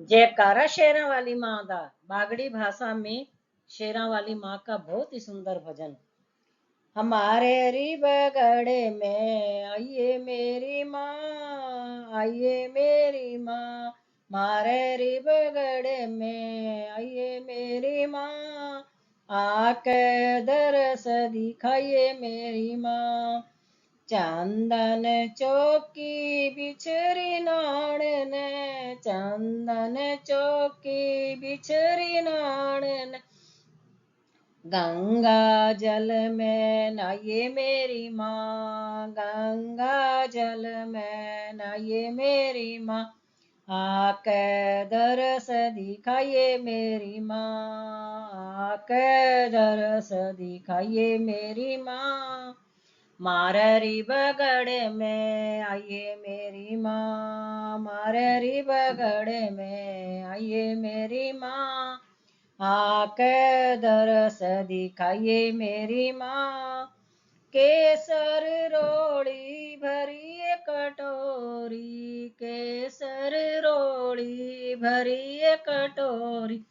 जयकारा शेरा वाली माँ दा। बागड़ी भाषा में शेरा वाली माँ का बहुत ही सुंदर भजन। हमारे रिबगड़े में आइए मेरी माँ, आइए मेरी माँ, मारे रिबगड़े में आइए मेरी माँ, आके दरस दिखाइए मेरी माँ। चंदन चौकी बिछरी नाड़ ने, चंदन चौकी बिछरी नाड़ ने, गंगा जल में नहाइए मेरी माँ, गंगा जल में नहाइए मेरी माँ, आके दरस दिखाइए मेरी माँ, आके दरस दिखाइए मेरी माँ। माररी बगड़े में आइए मेरी माँ, माररी बगड़े में आइए मेरी माँ, आके दरस दिखाइए मेरी माँ। केसर रोड़ी भरी कटोरी, केसर रोड़ी भरी कटोरी,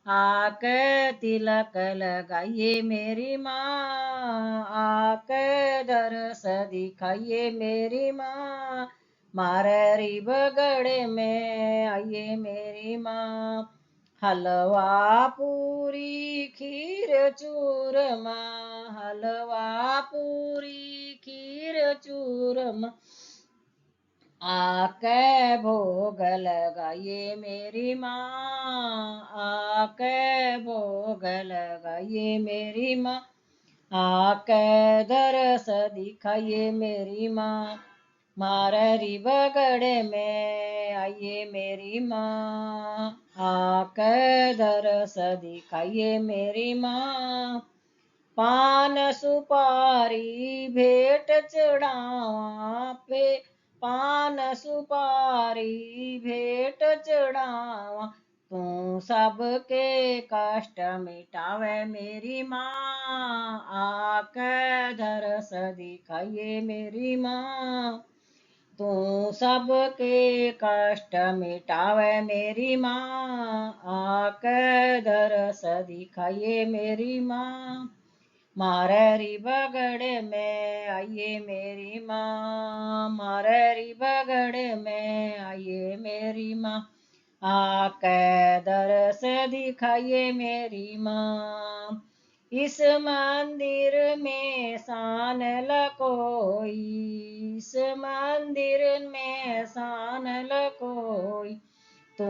आके तिलक लगाइए मेरी माँ, आके दरस दिखाइए मेरी माँ। माररी बगड़े में आइए मेरी माँ, हलवा पूरी खीर चूरमा, हलवा पूरी खीर चूरमा, आके भोग लगाइए मेरी माँ, आके भोग लगाइए मेरी माँ, आके दरस दिखाइए मेरी माँ। माररी बगड़े में आइए मेरी माँ, आके दरस दिखाइए मेरी माँ। पान सुपारी भेंट चढ़ावा पे, पान सुपारी भेंट चढ़ावा, तू सबके कष्ट मिटावे मेरी माँ, आके दरस दिखाइए मेरी माँ। तू सबके कष्ट मिटावे मेरी माँ, आके दरस दिखाइए मेरी माँ। माररी बगड़े में आइए मेरी माँ, माररी बगड़े में आइए मेरी माँ, आके दरस दिखाइए मेरी माँ। इस मंदिर में शान लकोई, इस मंदिर में शान लकोई, तू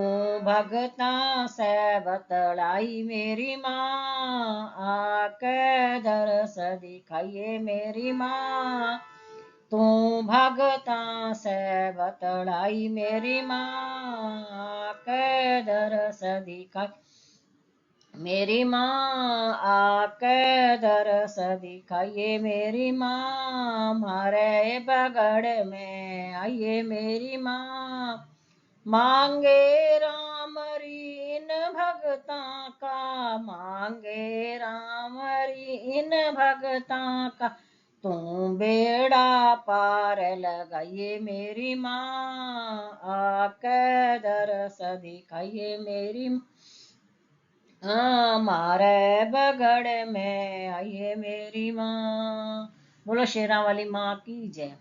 भगता से बतलाई मेरी माँ, आके दरस दिखाइए मेरी माँ। तू भगता से बतलाई मेरी माँ, आके दरस दिखाई मेरी माँ, आके दरस दिखाइए मेरी माँ। मारे बगड़ में आइए मेरी माँ, मांगे राम रीन भगता का, मांगे राम रीन भगता का, तू बेड़ा पार लगाइए मेरी माँ, आके दरस दिखाइए मेरी माँ। मारे बगड़ में आइए मेरी माँ। बोलो शेरा वाली माँ की जय।